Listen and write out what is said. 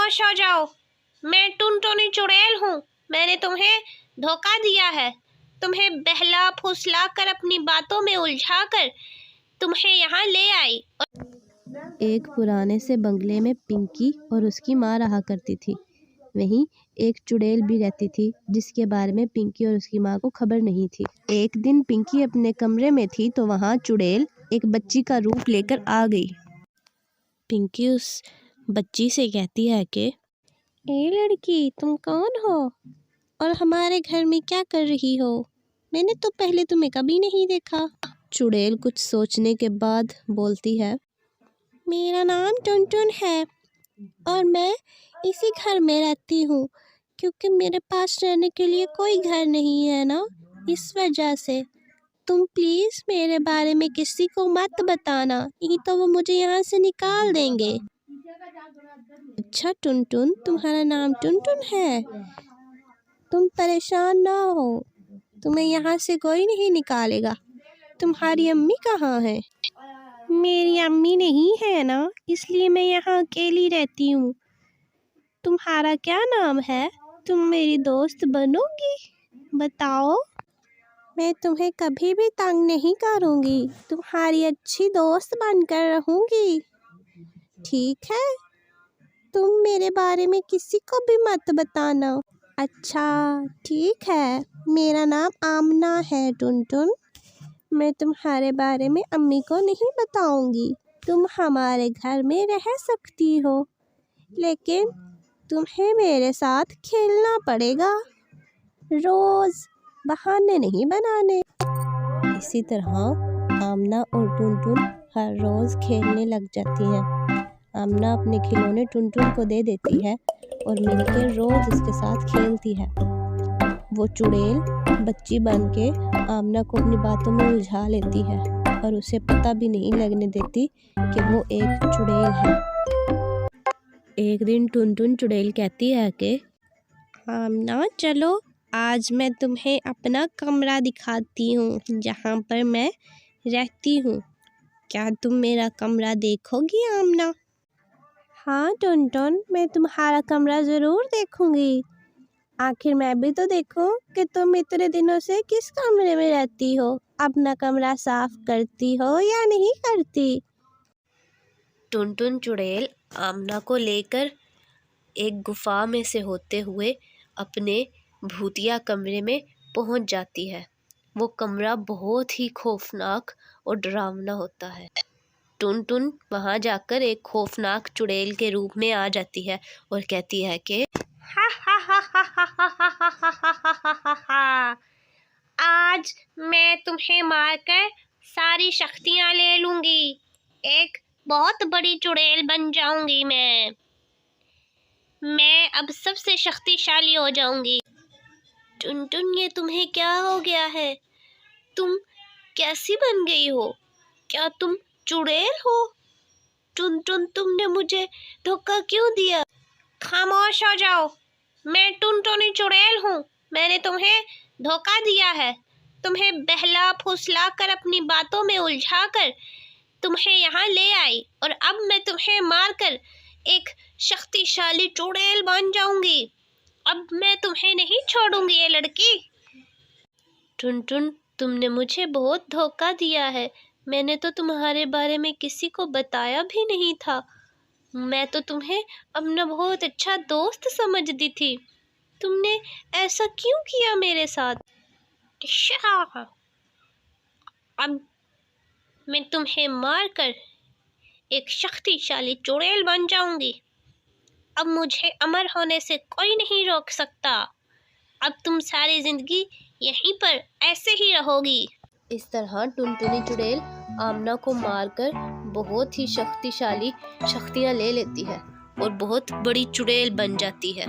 खामोश हो जाओ, मैं टुनटुनी चुड़ैल हूँ। मैंने तुम्हें धोखा दिया है, तुम्हें बहला फुसला कर अपनी बातों में उलझा कर तुम्हें यहाँ ले आई। एक पुराने से बंगले में पिंकी और उसकी माँ रहा करती थी। वहीं एक चुड़ैल भी रहती थी जिसके बारे में पिंकी और उसकी माँ को खबर नहीं थी। एक दिन पिंकी अपने कमरे में थी तो वहाँ चुड़ैल एक बच्ची का रूप लेकर आ गई। पिंकी उस बच्ची से कहती है कि ए लड़की, तुम कौन हो और हमारे घर में क्या कर रही हो? मैंने तो पहले तुम्हें कभी नहीं देखा। चुड़ैल कुछ सोचने के बाद बोलती है, मेरा नाम टुनटुन है और मैं इसी घर में रहती हूँ, क्योंकि मेरे पास रहने के लिए कोई घर नहीं है ना, इस वजह से तुम प्लीज़ मेरे बारे में किसी को मत बताना, नहीं तो वो मुझे यहाँ से निकाल देंगे। अच्छा टुनटुन, तुम्हारा नाम टुनटुन है, तुम परेशान ना हो, तुम्हें यहाँ से कोई नहीं निकालेगा। तुम्हारी अम्मी कहाँ है? मेरी अम्मी नहीं है ना, इसलिए मैं यहाँ अकेली रहती हूँ। तुम्हारा क्या नाम है? तुम मेरी दोस्त बनोगी? बताओ, मैं तुम्हें कभी भी तंग नहीं करूँगी, तुम्हारी अच्छी दोस्त बनकर रहूँगी। ठीक है, तुम मेरे बारे में किसी को भी मत बताना। अच्छा ठीक है, मेरा नाम आमना है टुनटुन, मैं तुम्हारे बारे में अम्मी को नहीं बताऊंगी। तुम हमारे घर में रह सकती हो, लेकिन तुम्हें मेरे साथ खेलना पड़ेगा, रोज़ बहाने नहीं बनाने। इसी तरह आमना और टुनटुन हर रोज़ खेलने लग जाती हैं। आमना अपने खिलौने टुनटुन को दे देती है और मिलकर रोज़ इसके साथ खेलती है। वो चुड़ैल बच्ची बन के आमना को अपनी बातों में उलझा लेती है और उसे पता भी नहीं लगने देती कि वो एक चुड़ैल है। एक दिन टुनटुन चुड़ैल कहती है कि आमना चलो, आज मैं तुम्हें अपना कमरा दिखाती हूँ जहाँ पर मैं रहती हूँ। क्या तुम मेरा कमरा देखोगी आमना? हाँ टुनटुन, मैं तुम्हारा कमरा ज़रूर देखूंगी। आखिर मैं भी तो देखूं कि तुम इतने दिनों से किस कमरे में रहती हो, अपना कमरा साफ करती हो या नहीं करती। टुनटुन चुड़ैल आमना को लेकर एक गुफा में से होते हुए अपने भूतिया कमरे में पहुंच जाती है। वो कमरा बहुत ही खौफनाक और डरावना होता है। टुनटुन वहां जाकर एक खौफनाक चुड़ैल के रूप में आ जाती है और कहती है कि आज मैं तुम्हें मारकर सारी शक्तियां ले लूंगी, एक बहुत बड़ी चुड़ैल बन जाऊंगी। मैं अब सबसे शक्तिशाली हो जाऊंगी। टुनटुन, ये तुम्हें क्या हो गया है? तुम कैसी बन गई हो? क्या तुम चुड़ैल हो? टुनटुन, तुमने मुझे धोखा क्यों दिया? खामोश हो जाओ, मैं टुनटुनी चुड़ैल हूँ। मैंने तुम्हें धोखा दिया है, तुम्हें बहला फुसला कर अपनी बातों में उलझा कर तुम्हें यहाँ ले आई और अब मैं तुम्हें मारकर एक शक्तिशाली चुड़ैल बन जाऊंगी। अब मैं तुम्हें नहीं छोड़ूंगी ये लड़की। टुनटुन, तुमने मुझे बहुत धोखा दिया है, मैंने तो तुम्हारे बारे में किसी को बताया भी नहीं था। मैं तो तुम्हें अपना बहुत अच्छा दोस्त समझती थी, तुमने ऐसा क्यों किया मेरे साथ? अब मैं तुम्हें मारकर एक शक्तिशाली चुड़ैल बन जाऊंगी। अब मुझे अमर होने से कोई नहीं रोक सकता। अब तुम सारी जिंदगी यहीं पर ऐसे ही रहोगी। इस तरह टुनटुनी चुड़ैल आमना को मारकर बहुत ही शक्तिशाली शक्तियाँ ले लेती है और बहुत बड़ी चुड़ैल बन जाती है।